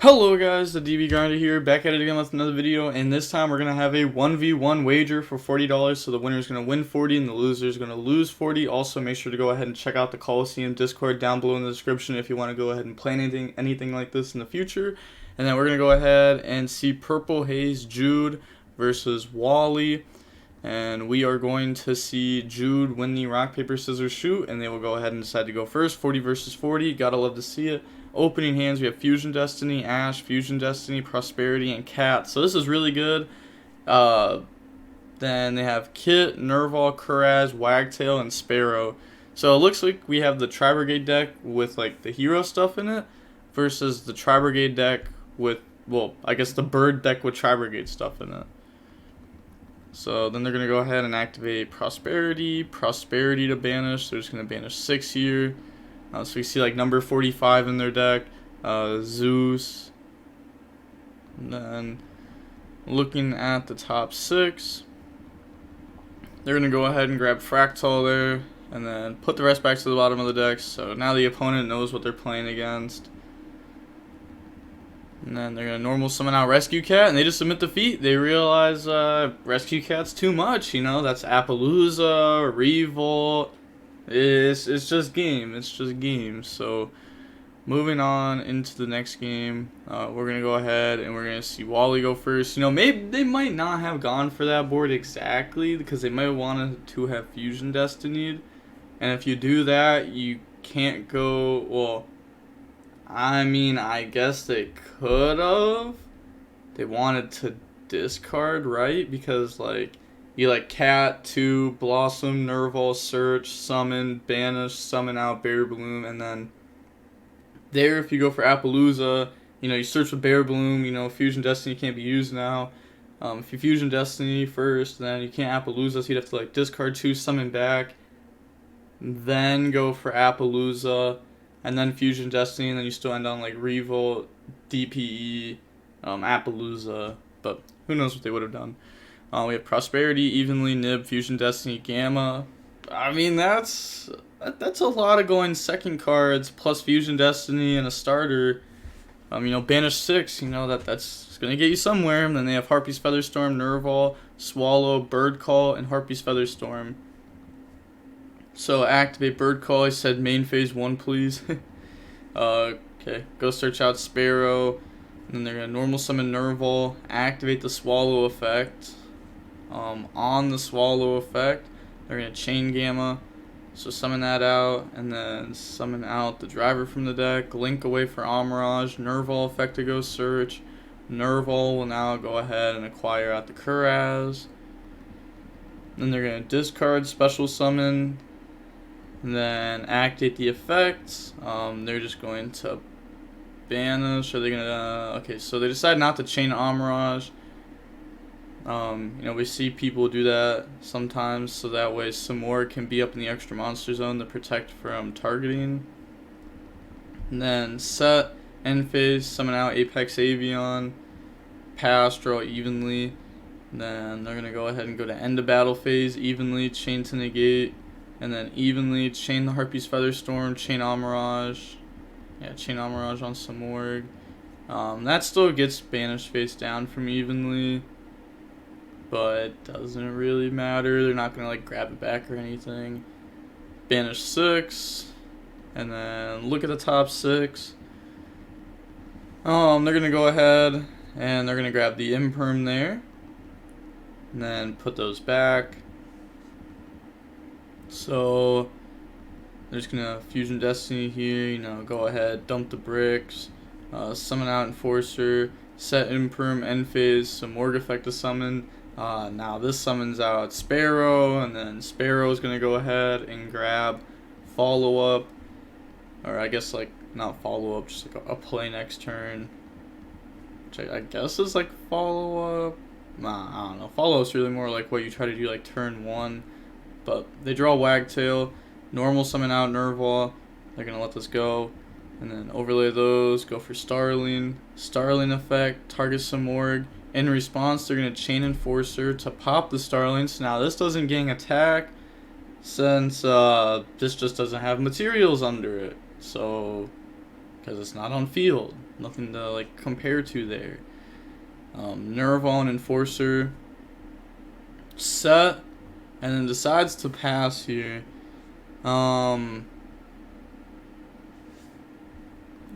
Hello guys, the DB Grinder here, back at it again with another video, and this time we're going to have a 1v1 wager for $40, so the winner is going to win 40 and the loser is going to lose 40. Also, make sure to go ahead and check out the Coliseum Discord down below in the description if you want to go ahead and play anything like this in the future. And then we're going to go ahead and see Purple Haze Jude versus Wally, and we are going to see Jude win the rock, paper, scissors, shoot, and they will go ahead and decide to go first. 40 versus 40, gotta love to see it. Opening hands, we have Fusion Destiny, Ash, Fusion Destiny, Prosperity, and Cat. So this is really good. Then they have Kit, Nerval, Kuraz, Wagtail, and Sparrow. So it looks like we have the Tri-Brigade deck with like the hero stuff in it versus the Tri-Brigade deck with, well, I guess the bird deck with Tri-Brigade stuff in it. So then they're going to go ahead and activate Prosperity to banish. They're just going to banish 6 here. So you see like number 45 in their deck, Zeus. And then looking at the top 6, they're going to go ahead and grab Fractal there and then put the rest back to the bottom of the deck. So now the opponent knows what they're playing against. And then they're going to normal summon out Rescue Cat, and they just submit defeat. They realize Rescue Cat's too much, you know, that's Appaloosa, Revolt. It's just game. It's just game. So moving on into the next game, we're gonna go ahead and we're gonna see Wally go first. You know, maybe they might not have gone for that board exactly because they might want to have Fusion Destiny, and if you do that, you can't go. Well, I mean, I guess they could have. They wanted to discard, right? Because like. You like Cat, 2, Blossom, Nerval, Search, Summon, Banish, Summon out, Bear Bloom, and then there if you go for Appaloosa, you know, you search with Bear Bloom, you know, Fusion Destiny can't be used now. If you Fusion Destiny first, then you can't Appaloosa, so you'd have to like discard 2, summon back, then go for Appaloosa, and then Fusion Destiny, and then you still end on like Revolt, DPE, Appaloosa, but who knows what they would have done. We have Prosperity, Evenly, Nib, Fusion Destiny, Gamma. I mean, that's a lot of going second cards plus Fusion Destiny and a starter. You know, banish 6. You know that's gonna get you somewhere. And then they have Harpy's Featherstorm, Nerval, Swallow, Bird Call, and Harpy's Featherstorm. So activate Bird Call. I said main phase 1, please. Okay, go search out Sparrow. And then they're gonna normal summon Nerval. Activate the Swallow effect. On the Swallow effect, they're going to chain Gamma, so summon that out, and then summon out the driver from the deck, link away for Amirage, Nerval effect to go search, Nerval will now go ahead and acquire out the Kuraz, then they're going to discard special summon, and then activate the effects. They're just going to banish, are they going to, okay, so they decide not to chain Amirage. You know, we see people do that sometimes, so that way some more can be up in the extra monster zone to protect from targeting. And then set, end phase, summon out Apex Avion, pass, draw evenly. And then they're going to go ahead and go to end of battle phase, evenly, chain to negate, and then evenly chain the Harpy's Featherstorm, chain Amirage. Yeah, chain Amirage on some org. That still gets banished face down from evenly, but doesn't really matter. They're not gonna like grab it back or anything. Banish 6, and then look at the top 6. They're gonna go ahead and they're gonna grab the Imperm there, and then put those back. So they're just gonna Fusion Destiny here. You know, go ahead, dump the bricks, summon out Enforcer, set Imperm, end phase, some Morg effect to summon. Now this summons out Sparrow, and then Sparrow is going to go ahead and grab follow up, or I guess like not follow up, just like a play next turn, which I guess is like follow up. Nah, I don't know. Follow up's really more like what you try to do like turn 1, but they draw Wagtail, normal summon out Nerval. They're going to let this go, and then overlay those, go for Starling effect, target some Morg. In response, they're going to chain Enforcer to pop the Starlings. Now, this doesn't gang attack since this just doesn't have materials under it. So, because it's not on field. Nothing to like compare to there. Nerval and Enforcer set, and then decides to pass here.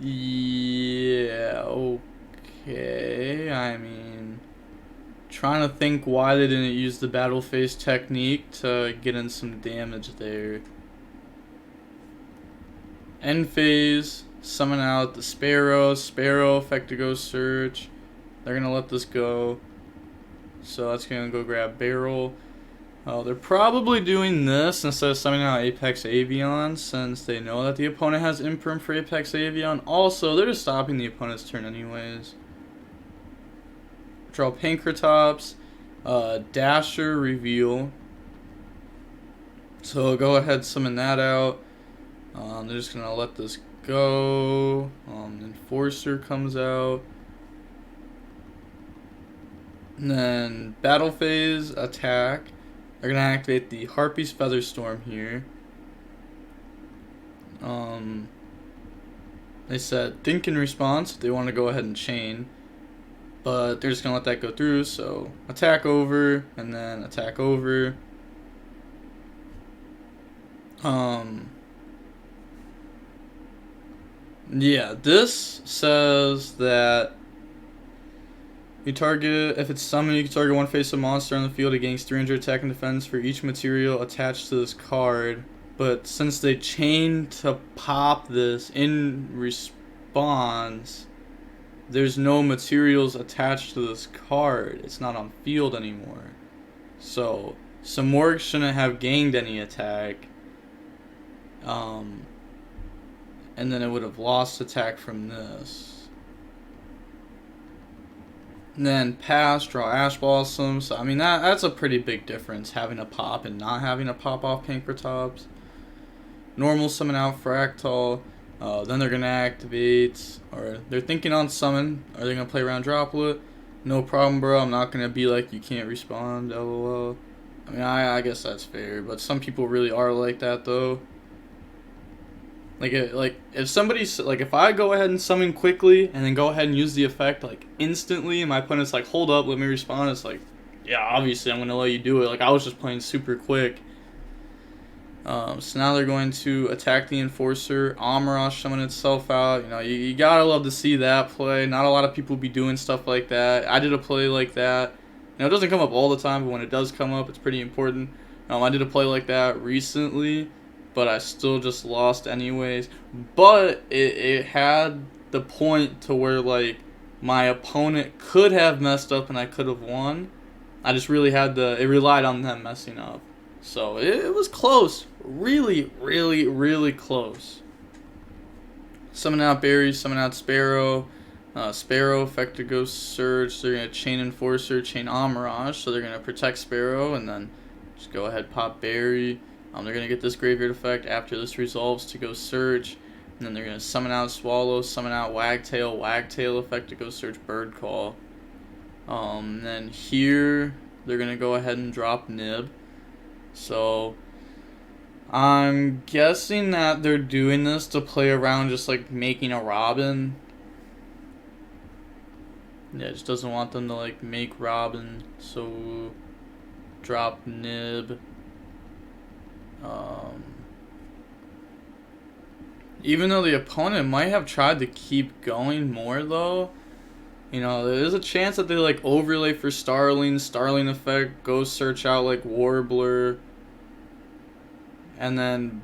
Yeah, okay. I mean, trying to think why they didn't use the battle phase technique to get in some damage there. End phase, summon out the Sparrow. Sparrow, effect to go search. They're gonna let this go. So that's gonna go grab Barrel. They're probably doing this instead of summoning out Apex Avian, since they know that the opponent has Imperm for Apex Avian. Also, they're just stopping the opponent's turn anyways. Draw Pankratops, Dasher, Reveal. So go ahead, summon that out. They're just gonna let this go. Enforcer comes out. And then Battle Phase, attack. They're gonna activate the Harpy's Featherstorm here. They said think in response. They want to go ahead and chain, but they're just gonna let that go through. So attack over and then attack over. Yeah, this says that you target, if it's summoned, you can target one face of monster on the field. It gains 300 attack and defense for each material attached to this card. But since they chain to pop this in response, there's no materials attached to this card. It's not on field anymore. So Samorg shouldn't have gained any attack. And then it would have lost attack from this. And then pass, draw Ash Blossom. So, I mean, that's a pretty big difference, having a pop and not having a pop off Pankratops. Normal summon out Fractal. Then they're going to activate, or they're thinking on summon. Are they going to play around Droplet? No problem, bro. I'm not going to be like, you can't respond, lol. I mean, I guess that's fair, but some people really are like that, though. Like if somebody's like, if I go ahead and summon quickly and then go ahead and use the effect like instantly, and my opponent's like, hold up, let me respond, it's like, yeah, obviously I'm gonna let you do it. Like, I was just playing super quick. So now they're going to attack the Enforcer. Amarash summon itself out. You know, you gotta love to see that play. Not a lot of people be doing stuff like that. I did a play like that. You know, it doesn't come up all the time, but when it does come up, it's pretty important. I did a play like that recently, but I still just lost anyways. But it had the point to where, like, my opponent could have messed up and I could have won. I just really had it relied on them messing up. So it was close. Really, really, really close. Summon out Barry, summon out Sparrow. Sparrow, effect to go Surge. They're going to chain Enforcer, chain Amarage. So they're going to protect Sparrow and then just go ahead, pop Barry. They're going to get this graveyard effect after this resolves to go Surge. And then they're going to summon out Swallow, summon out Wagtail. Wagtail effect to go search Bird Call. Then here, they're going to go ahead and drop Nib. So I'm guessing that they're doing this to play around just like making a Robin. Yeah, it just doesn't want them to like make Robin. So drop Nib. Even though the opponent might have tried to keep going more though, you know, there's a chance that they like overlay for Starling effect, go search out like Warbler, and then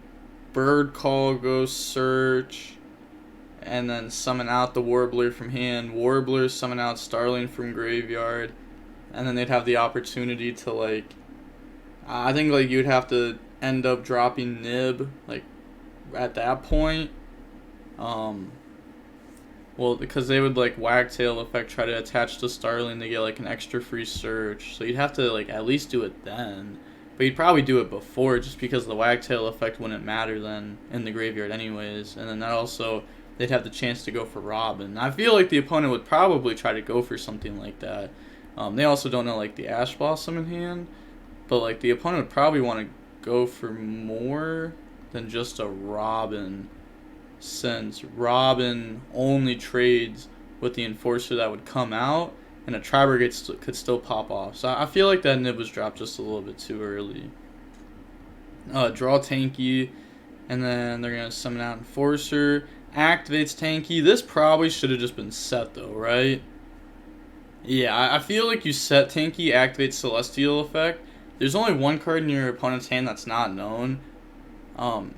Bird Call, go search, and then summon out the Warbler from hand, Warbler, summon out Starling from graveyard, and then they'd have the opportunity to like, I think like you'd have to end up dropping Nib like at that point. Well, because they would like Wagtail effect try to attach to Starling to get like an extra free search, so you'd have to like at least do it then, but you'd probably do it before just because the Wagtail effect wouldn't matter then in the graveyard anyways, and then that also they'd have the chance to go for Robin. I feel like the opponent would probably try to go for something like that. They also don't know like the Ash Blossom in hand, but like the opponent would probably want to go for more than just a Robin. since Robin only trades with the Enforcer that would come out, and a Tri-Brigade could still pop off. So I feel like that nib was dropped just a little bit too early. Draw Tanky, and then they're going to summon out Enforcer. Activates Tanky. This probably should have just been set though, right? Yeah, I feel like you set Tanky, activate Celestial effect. There's only one card in your opponent's hand that's not known.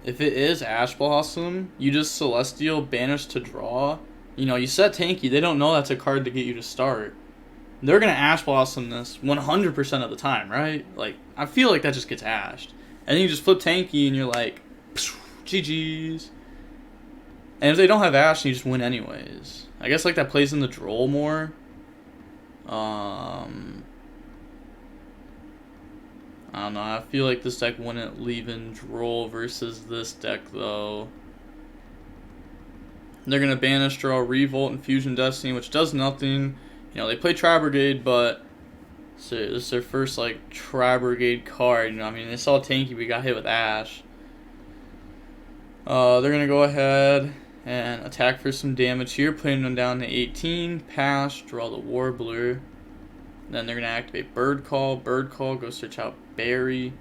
If it is Ash Blossom, you just Celestial, banish to draw. You know, you set Tanky, they don't know that's a card to get you to start. They're going to Ash Blossom this 100% of the time, right? Like, I feel like that just gets ashed. And then you just flip Tanky and you're like, GG's. And if they don't have Ash, you just win anyways. I guess like that plays in the Droll more. I don't know. I feel like this deck wouldn't leave in Droll versus this deck though. They're gonna banish, draw Revolt and Fusion Destiny, which does nothing. You know, they play Tri-Brigade, but this is their first like Tri-Brigade card. You know, I mean, they saw Tanky, we got hit with Ash. They're gonna go ahead and attack for some damage here, putting them down to 18. Pass, draw the Warbler. Then they're going to activate Bird Call. Bird Call, go search out Berry.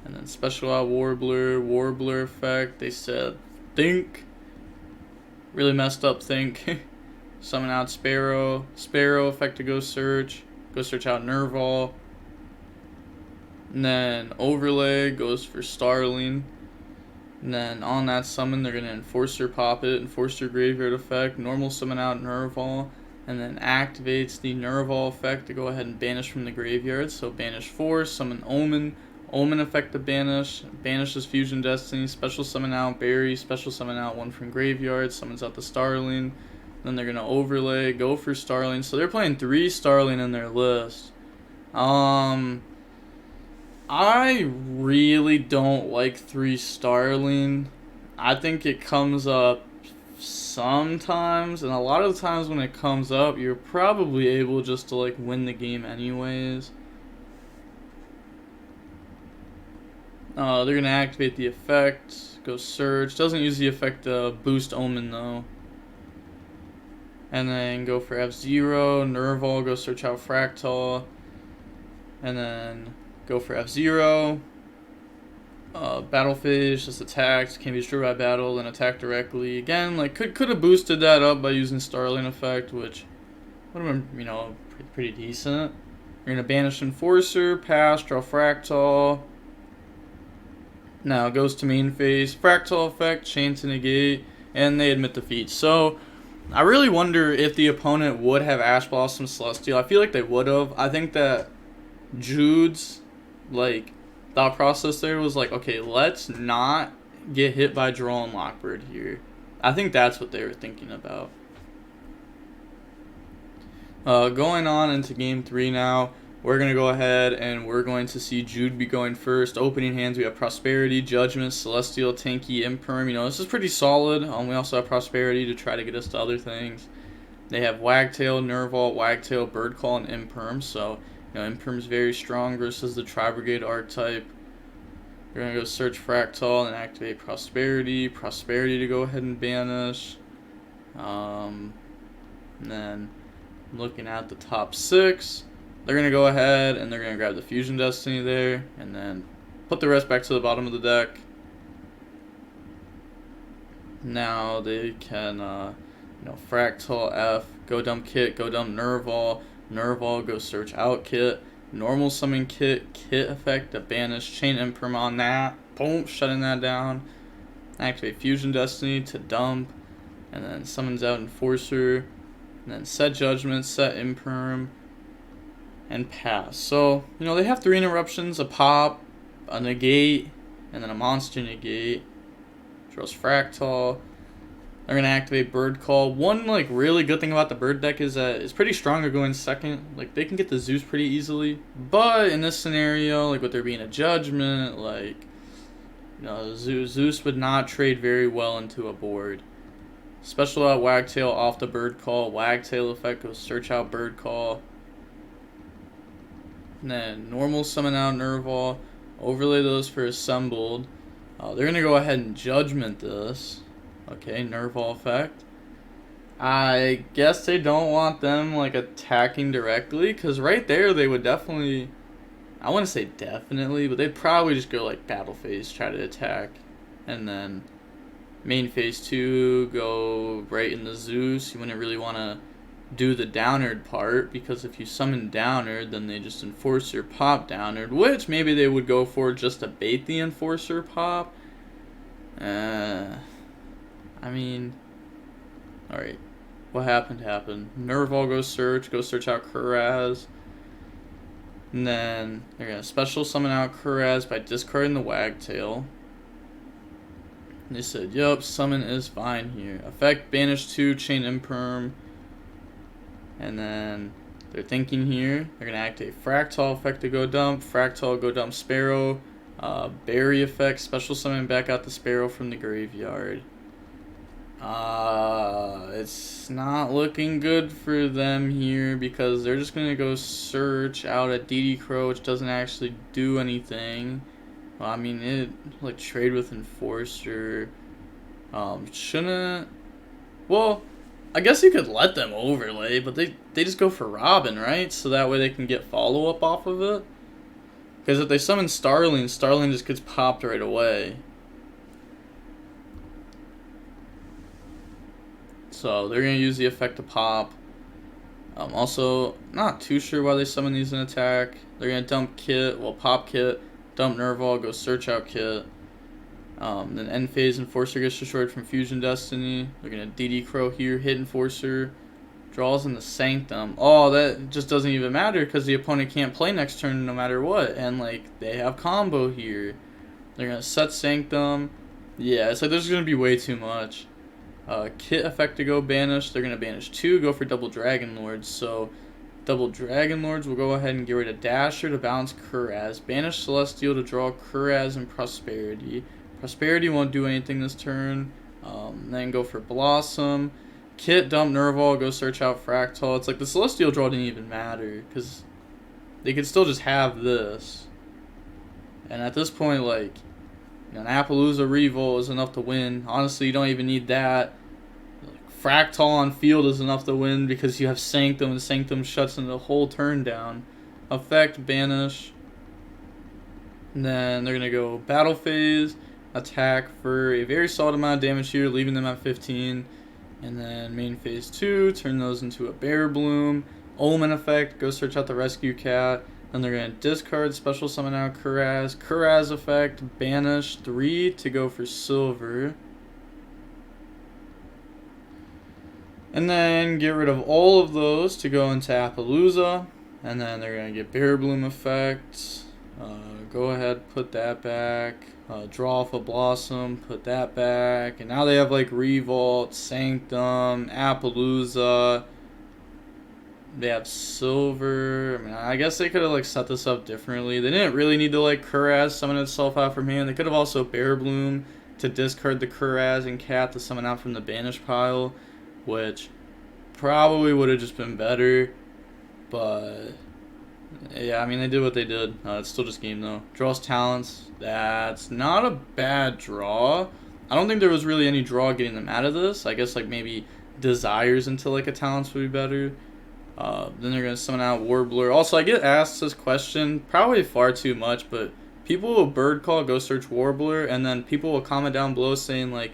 And then special out Warbler. Warbler effect, they said Think. Really messed up Think. Summon out Sparrow. Sparrow effect to go search. Go search out Nerval. And then Overlay goes for Starling. And then on that summon, they're going to Enforcer pop it, Enforcer Graveyard effect, normal summon out Nerval, and then activates the Nerval effect to go ahead and banish from the graveyard. So banish 4, summon Omen, Omen effect to banish, banishes Fusion Destiny, special summon out Berry, special summon out 1 from graveyard, summons out the Starling. Then they're going to Overlay, go for Starling. So they're playing 3 Starling in their list. I really don't like 3 Starling. I think it comes up sometimes, and a lot of the times when it comes up, you're probably able just to like win the game anyways. They're going to activate the effect, go search. Doesn't use the effect to boost Omen though. And then go for F-Zero, Nerval, go search out Fractal. And then go for F-Zero. Battle Phase, just attacked. Can be destroyed by battle, then attack directly. Again, like could have boosted that up by using Starling effect, which would have been, you know, pretty decent. You're gonna banish Enforcer, pass, draw Fractal. Now it goes to main phase. Fractal effect, chain to negate, and they admit defeat. So I really wonder if the opponent would have Ash Blossom Celestial. I feel like they would have. I think that Jude's like thought process there was like, okay, let's not get hit by Draw and Lockbird here. I think that's what they were thinking about. Going on into game 3 now, we're going to go ahead and we're going to see Jude be going first. Opening hands, we have Prosperity, Judgment, Celestial, Tanky, Imperm. You know, this is pretty solid. We also have Prosperity to try to get us to other things. They have Wagtail, Nerval, Wagtail, Bird Call, and Imperm. So, you know, Imperm's very strong versus the Tri-Brigade archetype. We're going to go search Fractal and activate Prosperity. Prosperity to go ahead and banish. And then looking at the top 6, they're going to go ahead and they're going to grab the Fusion Destiny there. And then put the rest back to the bottom of the deck. Now they can, you know, Fractal F, go dump Kit, go dump Nerval. Nerval, go search out Kit. Normal summon Kit, Kit effect to banish, chain Imperm on that. Boom, shutting that down. Activate Fusion Destiny to dump. And then summons out Enforcer. And then set Judgment, set Imperm. And pass. So, you know, they have 3 interruptions, a pop, a negate, and then a monster negate. Draws Fractal. They're going to activate Bird Call. One, like, really good thing about the Bird deck is that it's pretty strong at going second. Like, they can get the Zeus pretty easily. But in this scenario, like, with there being a Judgment, like, you know, Zeus would not trade very well into a board. Special out Wagtail off the Bird Call. Wagtail effect goes search out Bird Call. And then normal summon out Nerval. Overlay those for Assembled. They're going to go ahead and Judgment this. Okay, Nerval effect. I guess they don't want them like attacking directly, because right there they would definitely, I wouldn't say definitely, but they'd probably just go like battle phase, try to attack, and then main phase 2 go right in the Zeus. You wouldn't really want to do the downerd part, because if you summon downerd, then they just enforcer pop downerd, which maybe they would go for just to bait the enforcer pop. I mean, alright, what happened happened. Nerval go search out Kuraz, and then they're gonna special summon out Kuraz by discarding the Wagtail. And they said, yup, summon is fine here. Effect, banish 2, chain imperm. And then they're thinking here, they're going to activate Fractal effect to go dump, Fractal go dump Sparrow, Berry effect, special summon back out the Sparrow from the graveyard. It's not looking good for them here, because they're just going to go search out at dotKuro, which doesn't actually do anything. Well, I mean, it, like, trade with Enforcer, shouldn't, well, I guess you could let them overlay, but they just go for Robin, right? So that way they can get follow-up off of it. Because if they summon Starling, Starling just gets popped right away. So they're going to use the effect to pop. Also, not too sure why they summon these in attack. They're going to dump Kit, well, pop Kit, dump Nerval, go search out Kit. Then end phase Enforcer gets destroyed from Fusion Destiny. They're going to dotKuro here, hit Enforcer, draws in the Sanctum. Oh, that just doesn't even matter, because the opponent can't play next turn no matter what. And, like, they have combo here. They're going to set Sanctum. Yeah, it's like there's going to be way too much. Kit effect to go banish. They're going to banish 2, go for double Dragon Lords. So double Dragon Lords will go ahead and get rid of Dasher to balance Kuraz. Banish Celestial to draw Kuraz and Prosperity. Prosperity won't do anything this turn. Then go for Blossom. Kit, dump Nerval, go search out Fractal. It's like the Celestial draw didn't even matter, because they could still just have this. And at this point, like, you know, an Appaloosa Revolt is enough to win. Honestly, you don't even need that. Like, Fractal on field is enough to win, because you have Sanctum, and Sanctum shuts in the whole turn down. Effect, banish. And then they're going to go battle phase, attack for a very solid amount of damage here, leaving them at 15. And then main phase 2, turn those into a Bear Bloom. Omen effect, go search out the Rescue Cat. Then they're going to discard, special summon out Kuraz. Kuraz effect, banish 3 to go for silver. And then get rid of all of those to go into Appaloosa. And then they're going to get Bear Bloom effect. Go ahead, put that back. Draw off a Blossom, put that back. And now they have like Revolt, Sanctum, Appaloosa. They have silver. I mean, I guess they could have like set this up differently. They didn't really need to like Kuraz summon itself out from hand. They could have also Bear Bloom to discard the Kuraz and Cat to summon out from the banish pile, which probably would have just been better. But yeah, I mean, they did what they did. It's still just game though. Draws talents. That's not a bad draw. I don't think there was really any draw getting them out of this. I guess like maybe desires into like a talents would be better. Then they're gonna summon out Warbler. Also, I get asked this question probably far too much, but people will bird call, go search Warbler, and then people will comment down below saying like,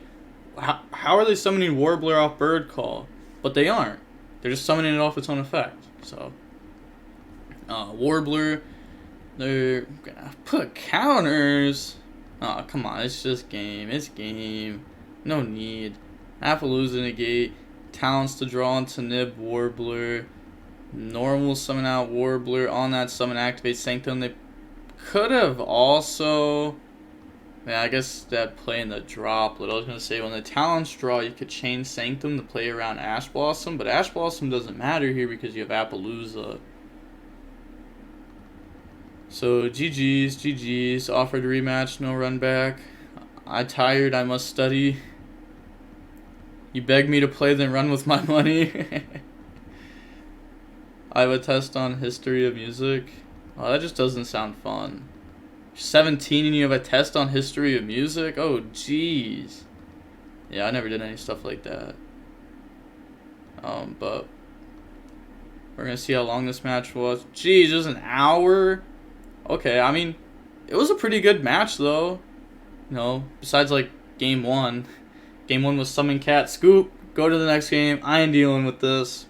how are they summoning Warbler off bird call? But they aren't. They're just summoning it off its own effect. So Warbler, they're gonna put counters. Oh, come on, it's just game. It's game. No need. Appaloosa negate. Talents to draw into Nib Warbler. Normal summon out Warbler. On that summon activate Sanctum. They could have also, yeah, I guess that play in the droplet. I was gonna say when the talents draw, you could chain Sanctum to play around Ash Blossom, but Ash Blossom doesn't matter here because you have Appaloosa. So GG's, offered rematch, no run back. I tired, I must study. You beg me to play, then run with my money. I have a test on history of music. Oh, that just doesn't sound fun. You're 17 and you have a test on history of music? Oh, jeez. Yeah, I never did any stuff like that. But we're gonna see how long this match was. Jeez, it was an hour. Okay, I mean, it was a pretty good match though. You know, besides like game one. Game one was summon cat scoop. Go to the next game. I ain't dealing with this.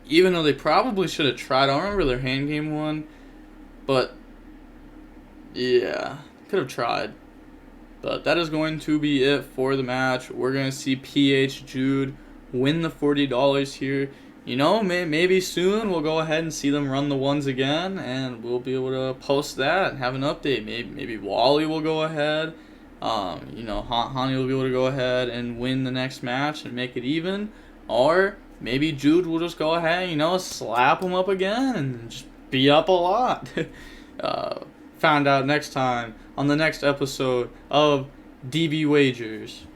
Even though they probably should have tried. I don't remember their hand game one, but yeah, could have tried. But that is going to be it for the match. We're going to see PH Jude win the $40 here. You know, maybe soon we'll go ahead and see them run the ones again, and we'll be able to post that and have an update. Maybe Wally will go ahead. You know, Hani will be able to go ahead and win the next match and make it even. Or maybe Jude will just go ahead, you know, slap him up again and just be up a lot. Found out next time on the next episode of DB Wagers.